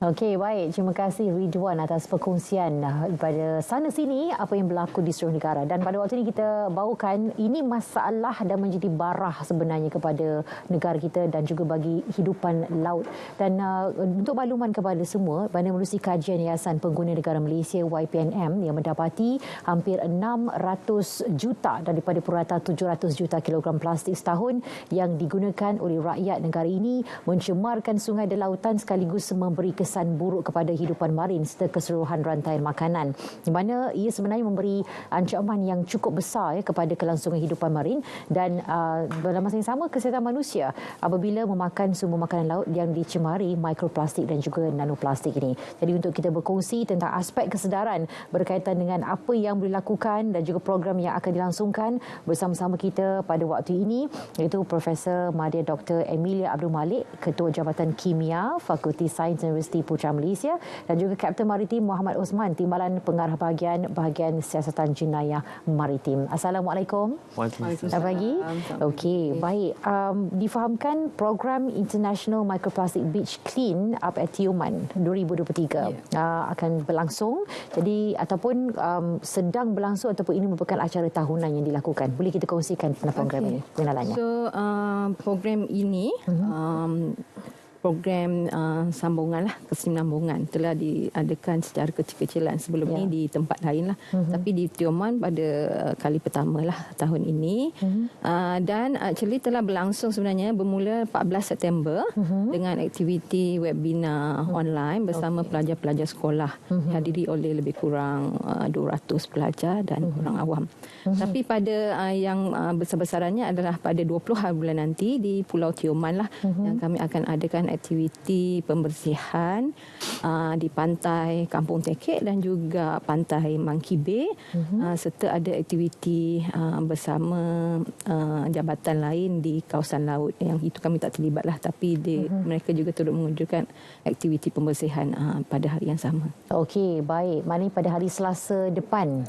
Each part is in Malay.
Okey, baik. Terima kasih Ridwan atas perkongsian pada sana sini apa yang berlaku di seluruh negara. Dan pada waktu ini kita bawakan ini masalah dan menjadi barah sebenarnya kepada negara kita dan juga bagi hidupan laut. Dan untuk makluman kepada semua, menerusi kajian Yayasan Pengguna Negara Malaysia YPNM yang mendapati hampir 600 juta daripada purata 700 juta kilogram plastik setahun yang digunakan oleh rakyat negara ini mencemarkan sungai dan lautan sekaligus memberi kesan buruk kepada hidupan marin serta keseluruhan rantai makanan, di mana ia sebenarnya memberi ancaman yang cukup besar kepada kelangsungan hidupan marin dan dalam masa yang sama kesihatan manusia apabila memakan sumber makanan laut yang dicemari mikroplastik dan juga nanoplastik ini. Jadi untuk kita berkongsi tentang aspek kesedaran berkaitan dengan apa yang boleh dilakukan dan juga program yang akan dilangsungkan bersama-sama kita pada waktu ini, iaitu Profesor Madya Dr. Emilia Abdul Malik, Ketua Jabatan Kimia Fakulti Sains Universiti Putra Malaysia, dan juga Kapten Maritim Muhammad Osman, Timbalan Pengarah Bahagian Siasatan Jenayah Maritim. Assalamualaikum. Waalaikumsalam. Selamat pagi. Okey, baik. Difahamkan program International Microplastic Beach Clean Up at Tioman 2023 akan berlangsung. Jadi ataupun sedang berlangsung ataupun ini merupakan acara tahunan yang dilakukan. Boleh kita kongsikan tentang program ini, pengenalannya? So program ini program sambungan lah, kesinambungan telah diadakan secara kecil-kecilan sebelum ini di tempat lain lah. Tapi di Tioman pada kali pertama lah tahun ini. Dan actually telah berlangsung sebenarnya bermula 14 September dengan aktiviti webinar online bersama pelajar-pelajar sekolah. Dihadiri oleh lebih kurang 200 pelajar dan orang awam. Tapi pada yang besar-besarannya adalah pada 20 hari bulan nanti di Pulau Tioman lah yang kami akan adakan aktiviti pembersihan di pantai Kampung Tekek dan juga pantai Monkey Bay, serta ada aktiviti bersama jabatan lain di kawasan laut yang itu kami tak terlibat lah, tapi mereka juga turut menunjukkan aktiviti pembersihan pada hari yang sama. Okey, baik. Maknanya pada hari Selasa depan,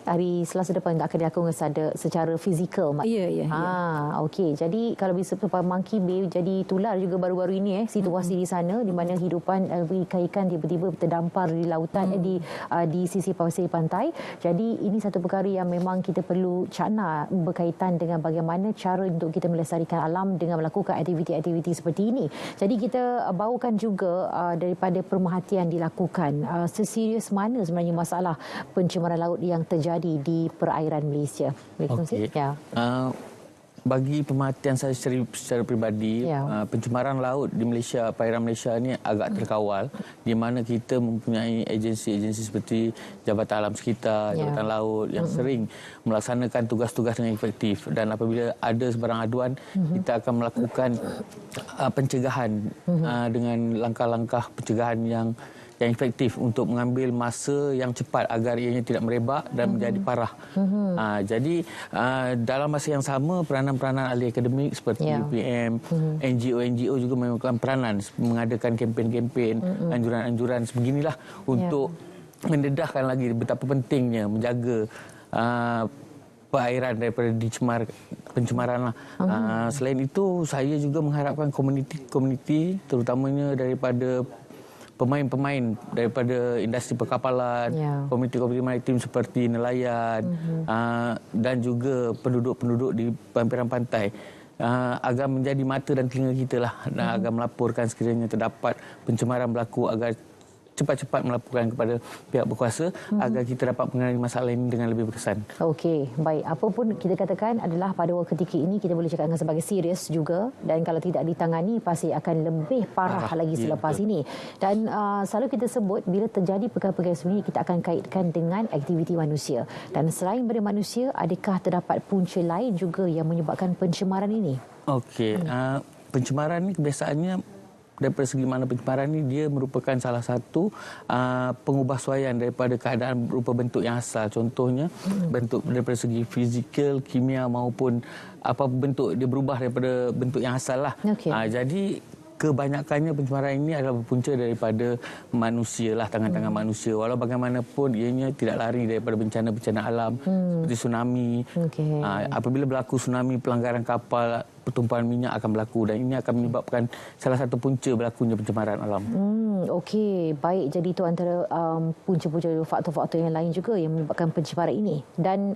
hari Selasa depan akan dilakukan secara fizikal. Ya. Okey. Jadi kalau bisa Monkey Bay jadi tular juga baru-baru ini situasi di sana di mana hidupan ikan tiba-tiba terdampar di lautan di sisi pasir pantai. Jadi ini satu perkara yang memang kita perlu cakna berkaitan dengan bagaimana cara untuk kita melestarikan alam dengan melakukan aktiviti-aktiviti seperti ini. Jadi kita bawakan juga daripada pemerhatian dilakukan seserius mana sebenarnya masalah pencemaran laut yang terjadi di perairan Malaysia. Okey. Bagi pemerhatian saya secara peribadi, pencemaran laut di Malaysia, perairan Malaysia ni agak terkawal, di mana kita mempunyai agensi-agensi seperti Jabatan Alam Sekitar, Jabatan Laut yang sering melaksanakan tugas-tugas dengan efektif, dan apabila ada sebarang aduan, kita akan melakukan pencegahan dengan langkah-langkah pencegahan yang efektif untuk mengambil masa yang cepat agar ianya tidak merebak dan menjadi parah. Jadi dalam masa yang sama peranan-peranan ahli akademik seperti UPM, NGO juga melakukan peranan mengadakan kempen-kempen, anjuran-anjuran sebeginilah untuk mendedahkan lagi betapa pentingnya menjaga perairan daripada pencemaran lah. Selain itu saya juga mengharapkan komuniti terutamanya daripada pemain-pemain daripada industri perkapalan, komuniti-komuniti maritim seperti nelayan dan juga penduduk-penduduk di pampiran pantai agar menjadi mata dan telinga kita lah, dan agar melaporkan sekiranya terdapat pencemaran berlaku agar cepat-cepat melaporkan kepada pihak berkuasa agar kita dapat mengenali masalah ini dengan lebih berkesan. Okey, baik. Apa pun kita katakan adalah pada ketika ini kita boleh cakap dengan sebagai serius juga, dan kalau tidak ditangani pasti akan lebih parah lagi selepas ini. Dan selalu kita sebut bila terjadi perkara-perkara seperti ini kita akan kaitkan dengan aktiviti manusia. Dan selain daripada manusia, adakah terdapat punca lain juga yang menyebabkan pencemaran ini? Okey, pencemaran ini kebiasaannya daripada segi mana pencemaran ini dia merupakan salah satu pengubahsuaian daripada keadaan berupa bentuk yang asal. Contohnya bentuk daripada segi fizikal, kimia maupun apa bentuk dia berubah daripada bentuk yang asal lah. Jadi kebanyakannya pencemaran ini adalah berpunca daripada manusia lah, tangan-tangan manusia. Walau bagaimanapun ianya tidak lari daripada bencana-bencana alam seperti tsunami. Apabila berlaku tsunami, pelanggaran kapal pertumpahan minyak akan berlaku dan ini akan menyebabkan salah satu punca berlakunya pencemaran alam. Okey, baik. Jadi itu antara punca-punca faktor-faktor yang lain juga yang menyebabkan pencemaran ini. Dan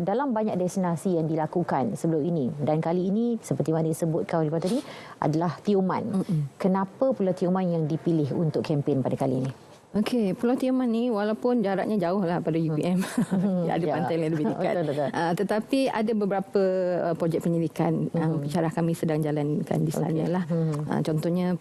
dalam banyak destinasi yang dilakukan sebelum ini dan kali ini seperti mana disebutkan oleh tadi adalah Tioman. Kenapa pula Tioman yang dipilih untuk kempen pada kali ini? Okey, Pulau Tioman ni walaupun jaraknya jauh lah pada UPM, ada pantai yang lebih dekat. Betul. Tetapi ada beberapa projek penyelidikan cara kami sedang jalankan di sana lah. Contohnya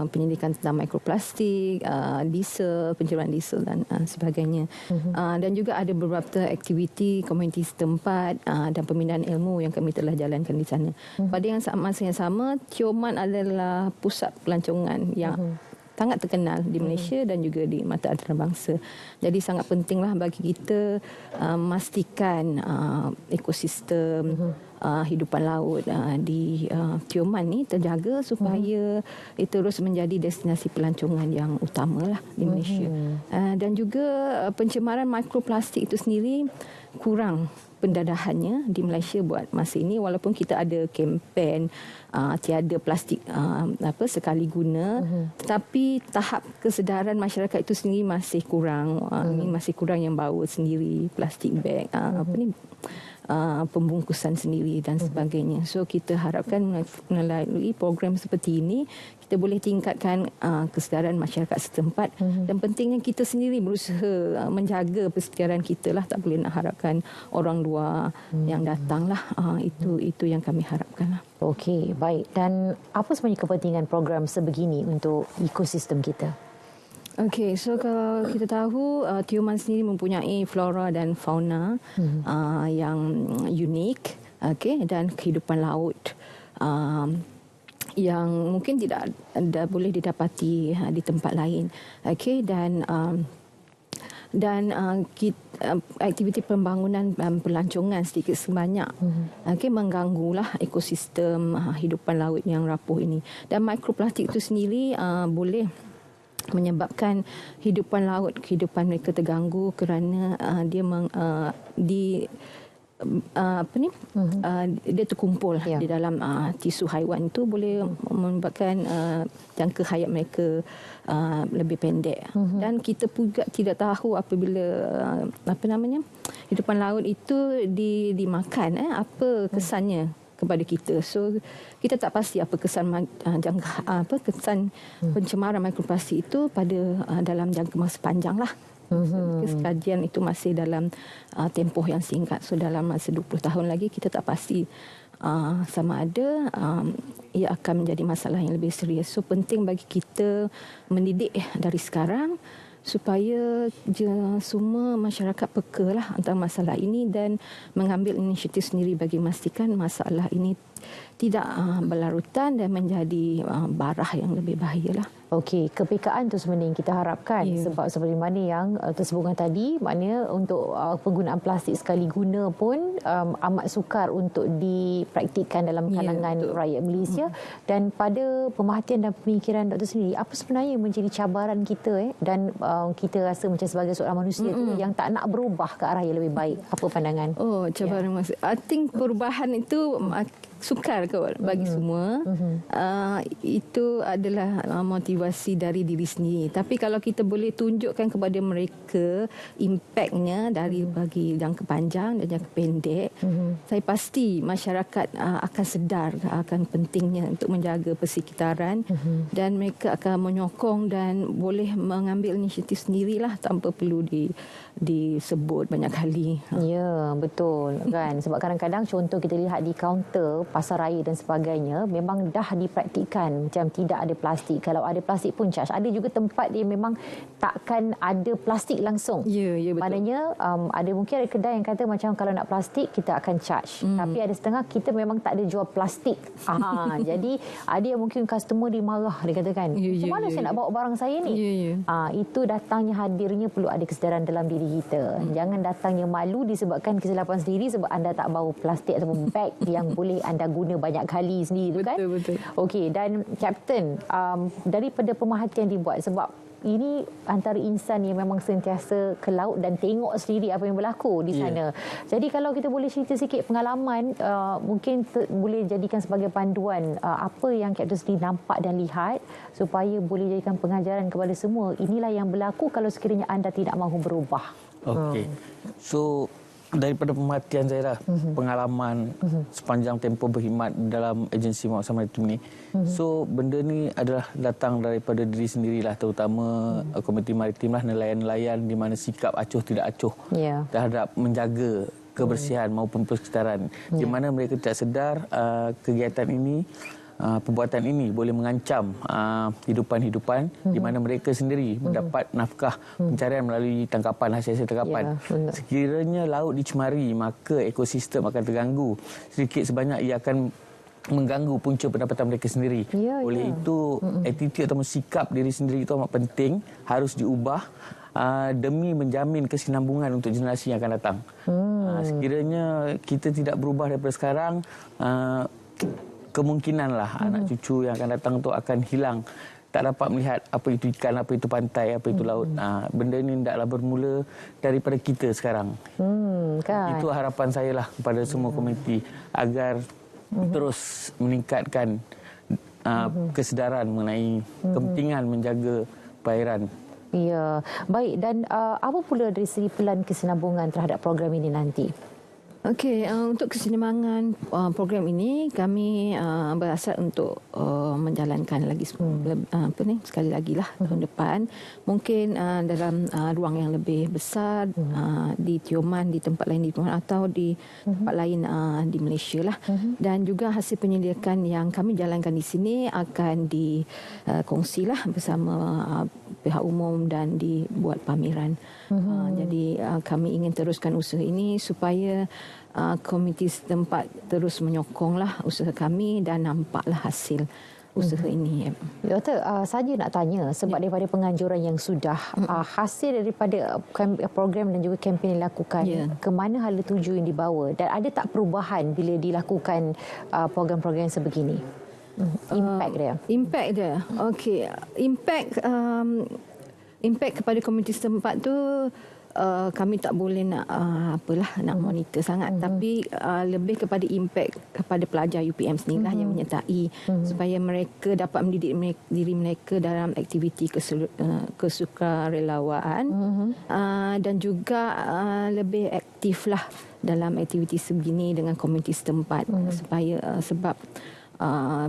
penyelidikan tentang mikroplastik, diesel, pencemaran diesel dan sebagainya. Dan juga ada beberapa aktiviti komuniti setempat dan pembinaan ilmu yang kami telah jalankan di sana. Pada masa yang sama, Tioman adalah pusat pelancongan yang sangat terkenal di Malaysia dan juga di mata antarabangsa. Jadi sangat pentinglah bagi kita memastikan ekosistem hidupan laut di Tioman ni terjaga supaya ia terus menjadi destinasi pelancongan yang utamalah di Malaysia. Dan juga pencemaran mikroplastik itu sendiri kurang pendadahannya di Malaysia buat masa ini, walaupun kita ada kempen tiada plastik sekali guna, tetapi tahap kesedaran masyarakat itu sendiri masih kurang. Masih kurang yang bawa sendiri plastik bag, pembungkusan sendiri dan sebagainya. So kita harapkan melalui program seperti ini kita boleh tingkatkan kesedaran masyarakat setempat dan pentingnya kita sendiri berusaha menjaga persedaran kita lah. Tak boleh nak harapkan orang luar yang datang lah. Itu yang kami harapkan lah. Okey, baik. Dan apa sebenarnya kepentingan program sebegini untuk ekosistem kita? Okey, so kalau kita tahu Tioman sendiri mempunyai flora dan fauna yang unik, dan kehidupan laut yang mungkin tidak boleh didapati di tempat lain. Aktiviti pembangunan dan pelancongan sedikit sebanyak mengganggulah ekosistem hidupan laut yang rapuh ini. Dan mikroplastik itu sendiri boleh menyebabkan kehidupan mereka terganggu kerana dia terkumpul di dalam tisu haiwan. Itu boleh menyebabkan jangka hayat mereka lebih pendek. Dan kita juga tidak tahu apabila hidupan laut itu dimakan apa kesannya kepada kita. So kita tak pasti apa kesan kesan pencemaran mikroplastik itu dalam jangka masa panjang lah. Kajian itu masih dalam tempoh yang singkat. So dalam masa 20 tahun lagi kita tak pasti sama ada ia akan menjadi masalah yang lebih serius. So penting bagi kita mendidik dari sekarang supaya semua masyarakat peka lah antara masalah ini dan mengambil inisiatif sendiri bagi memastikan masalah ini tidak berlarutan dan menjadi barah yang lebih bahaya lah. Okey, kepekaan itu sebenarnya yang kita harapkan. Sebab seperti mana yang tersebutkan tadi, maknanya untuk penggunaan plastik sekali guna pun amat sukar untuk dipraktikkan dalam kalangan rakyat Malaysia. Dan pada pemerhatian dan pemikiran Dr. sendiri, apa sebenarnya yang menjadi cabaran kita dan kita rasa macam sebagai seorang manusia tu yang tak nak berubah ke arah yang lebih baik? Apa pandangan? Cabaran maksud. I think perubahan itu sukar bagi semua. Itu adalah motivasi dari diri sendiri. Tapi kalau kita boleh tunjukkan kepada mereka impaknya dari bagi jangka panjang dan jangka pendek, saya pasti masyarakat akan sedar akan pentingnya untuk menjaga persekitaran dan mereka akan menyokong dan boleh mengambil inisiatif sendirilah tanpa perlu disebut banyak kali. Ya, betul kan. Sebab kadang-kadang contoh kita lihat di kaunter pasar raya dan sebagainya memang dah dipraktikkan macam tidak ada plastik. Kalau ada plastik pun charge. Ada juga tempat dia memang takkan ada plastik langsung. Ya, betul. Maknanya ada mungkin ada kedai yang kata macam kalau nak plastik kita akan charge. Tapi ada setengah kita memang tak ada jual plastik. Jadi ada yang mungkin customer dia marah, dia katakan, macam mana saya nak bawa barang saya ni? Itu datangnya hadirnya perlu ada kesedaran dalam diri kita. Jangan datangnya malu disebabkan kesilapan sendiri sebab anda tak bawa plastik ataupun beg yang boleh anda guna banyak kali sendiri. Betul. Okey, dan Kapten, daripada pemerhatian dibuat sebab ini antara insan yang memang sentiasa ke laut dan tengok sendiri apa yang berlaku di sana. Jadi kalau kita boleh cerita sikit pengalaman, mungkin boleh jadikan sebagai panduan apa yang Kapten sendiri nampak dan lihat supaya boleh jadikan pengajaran kepada semua. Inilah yang berlaku kalau sekiranya anda tidak mahu berubah. Okey. So daripada pemerhatian saya lah, pengalaman sepanjang tempoh berkhidmat dalam agensi Muhammad Maritim ni. So benda ni adalah datang daripada diri sendirilah, terutama Komiti Maritim lah, nelayan-nelayan di mana sikap acuh tidak acuh terhadap menjaga kebersihan maupun persekitaran. Di mana mereka tidak sedar kegiatan ini, perbuatan ini boleh mengancam hidupan-hidupan di mana mereka sendiri mendapat nafkah pencarian melalui tangkapan, hasil-hasil tangkapan. Sekiranya laut dicemari, maka ekosistem akan terganggu. Sedikit sebanyak ia akan mengganggu punca pendapatan mereka sendiri. Oleh itu, attitude atau sikap diri sendiri itu amat penting, harus diubah demi menjamin kesinambungan untuk generasi yang akan datang. Sekiranya kita tidak berubah daripada sekarang, kemungkinanlah anak cucu yang akan datang tu akan hilang, tak dapat melihat apa itu ikan, apa itu pantai, apa itu laut. Benda ini hendaklah bermula daripada kita sekarang. Kan? Itu harapan saya lah kepada semua komiti agar terus meningkatkan kesedaran mengenai kepentingan menjaga perairan. Ya, baik. Dan apa pula dari segi pelan kesinambungan terhadap program ini nanti? Okey, untuk kesinambungan program ini kami berhasrat untuk menjalankan lagi sekali lagi lah tahun depan, mungkin dalam ruang yang lebih besar, di Tioman, di tempat lain di Tioman atau di tempat lain di Malaysia lah. Dan juga hasil penyelidikan yang kami jalankan di sini akan dikongsilah bersama pihak umum dan dibuat pameran. Jadi kami ingin teruskan usaha ini supaya komiti setempat terus menyokonglah usaha kami dan nampaklah hasil usaha ini. Doktor, saya nak tanya sebab daripada penganjuran yang sudah hasil daripada program dan juga kempen yang dilakukan, ke mana hala tuju yang dibawa dan ada tak perubahan bila dilakukan program-program sebegini? Impact dia. Impact dia. Okey, impact kepada komuniti setempat tu kami tak boleh nak nak monitor sangat, tapi lebih kepada impact kepada pelajar UPM sendirilah yang menyertai supaya mereka dapat mendidik diri mereka dalam aktiviti kesukarelawan dan juga lebih aktiflah dalam aktiviti sebegini dengan komuniti setempat supaya sebab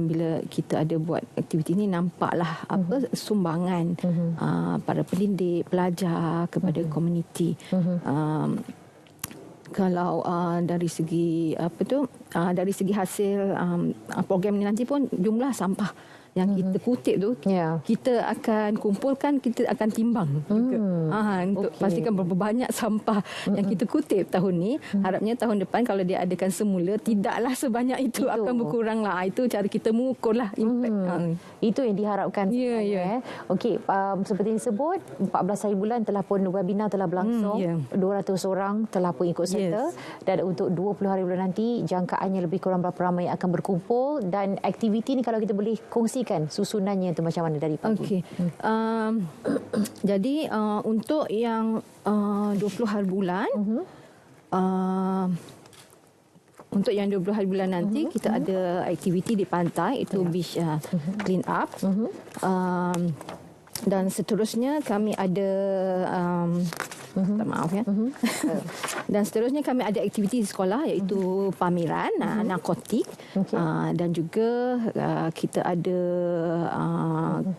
bila kita ada buat aktiviti ini nampaklah sumbangan para pendidik, pelajar kepada komuniti. Kalau dari segi dari segi hasil program ini nanti pun jumlah sampah yang kita kutip tu kita akan kumpulkan, kita akan timbang juga untuk pastikan berapa banyak sampah yang kita kutip tahun ni. Harapnya tahun depan kalau dia adakan semula tidaklah sebanyak itu akan berkurang lah. Itu cara kita mengukur lah impact. Itu yang diharapkan. Okey, seperti yang disebut 14 hari bulan telah pun webinar telah berlangsung, 200 orang telah pun ikut serta, dan untuk 20 hari bulan nanti jangkaannya lebih kurang berapa ramai yang akan berkumpul, dan aktiviti ni kalau kita boleh kongsikan susunannya itu macam mana dari pagi. Okey. Jadi untuk yang 20 hari bulan untuk yang 20 hari bulan nanti kita ada aktiviti di pantai, itu beach clean up. Dan seterusnya kami ada maaf ya. Dan seterusnya kami ada aktiviti di sekolah iaitu pameran narkotik, dan juga kita ada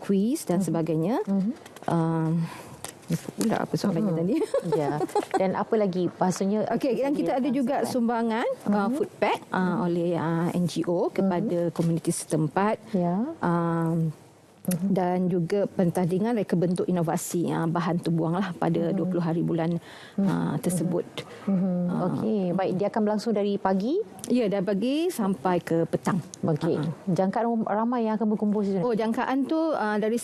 kuis dan sebagainya. Pula apa soalannya tadi? Dan apa lagi maksudnya? Okey, dan kita ada juga sumbangan food pack oleh NGO kepada komuniti setempat. Dan juga pentadingan reka bentuk inovasi bahan terbuanglah pada 20 hari bulan tersebut. Okey, baik, dia akan berlangsung dari pagi? Ya, dari pagi sampai ke petang. Okey. Jangkaan ramai yang akan berkumpul di sana? Oh, jangkaan tu dari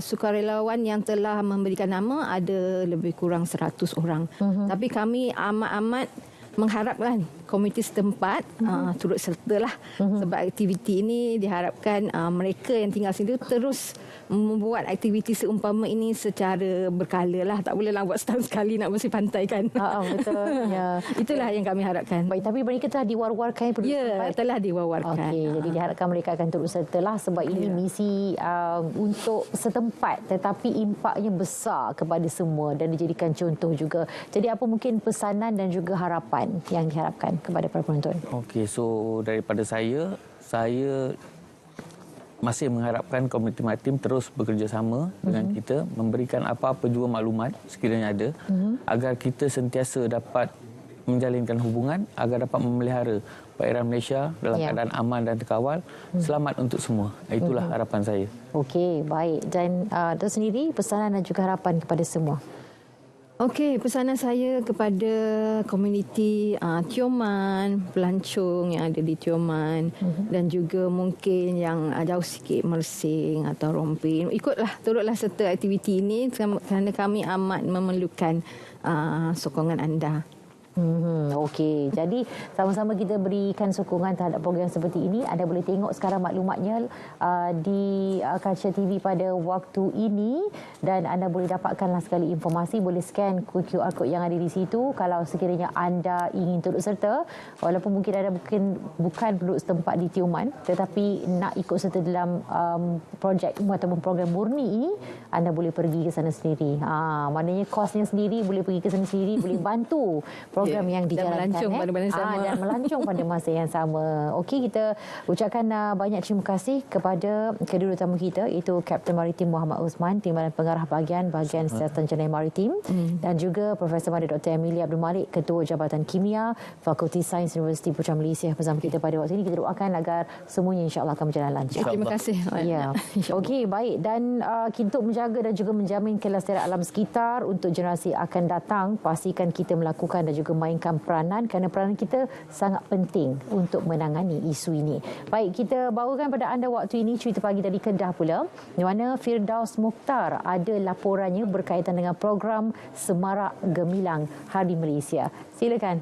sukarelawan yang telah memberikan nama ada lebih kurang 100 orang. Tapi kami amat-amat mengharapkan komuniti setempat turut sertalah sebab aktiviti ini diharapkan mereka yang tinggal sini terus membuat aktiviti seumpama ini secara berkala lah. Tak bolehlah buat setahun sekali nak bersih pantai kan. Betul. Ya. Itulah yang kami harapkan. Baik, tapi mereka telah diwar-warkan penduduk setempat? Ya, telah diwar-warkan. Okey, jadi diharapkan mereka akan turut sertalah sebab ini misi untuk setempat tetapi impaknya besar kepada semua dan dijadikan contoh juga. Jadi apa mungkin pesanan dan juga harapan yang diharapkan kepada para penonton? Okey, so daripada saya masih mengharapkan komuniti maritim terus bekerjasama dengan kita, memberikan apa-apa juga maklumat sekiranya ada, agar kita sentiasa dapat menjalinkan hubungan, agar dapat memelihara perairan Malaysia dalam keadaan aman dan terkawal, selamat untuk semua. Itulah harapan saya. Okey, baik. Dan itu sendiri pesanan dan juga harapan kepada semua. Okey, pesanan saya kepada komuniti Tioman, pelancong yang ada di Tioman dan juga mungkin yang jauh sikit Mersing atau Rompin, turutlah serta aktiviti ini kerana kami amat memerlukan sokongan anda. Okey, jadi sama-sama kita berikan sokongan terhadap program seperti ini. Anda boleh tengok sekarang maklumatnya di Culture TV pada waktu ini dan anda boleh dapatkanlah sekali informasi, boleh scan QR code yang ada di situ kalau sekiranya anda ingin turut serta, walaupun mungkin anda bukan penduduk setempat di Tioman tetapi nak ikut serta dalam projek ataupun program murni ini, anda boleh pergi ke sana sendiri. Maknanya kosnya sendiri, boleh pergi ke sana sendiri, boleh bantu program yang dijalankan dan melancong pada masa yang sama. Dan melancong pada masa yang sama. Okey, kita ucapkan banyak terima kasih kepada kedua tetamu kita, iaitu Kapten Maritim Muhammad Osman, Timbalan Pengarah Bahagian Siasatan Jenayah Maritim, dan juga Profesor Madya Dr. Amelia Abdul Malik, Ketua Jabatan Kimia Fakulti Sains Universiti Putra Malaysia bersama kita pada waktu ini. Kita doakan agar semuanya insya-Allah akan berjalan lancar. Terima kasih. Ya. Okey, baik, dan kita untuk menjaga dan juga menjamin kelestarian alam sekitar untuk generasi akan datang, pastikan kita melakukan dan juga mainkan peranan kerana peranan kita sangat penting untuk menangani isu ini. Baik, kita bawakan pada anda waktu ini cerita pagi dari Kedah pula, di mana Firdaus Mukhtar ada laporannya berkaitan dengan program Semarak Gemilang Hari Malaysia. Silakan.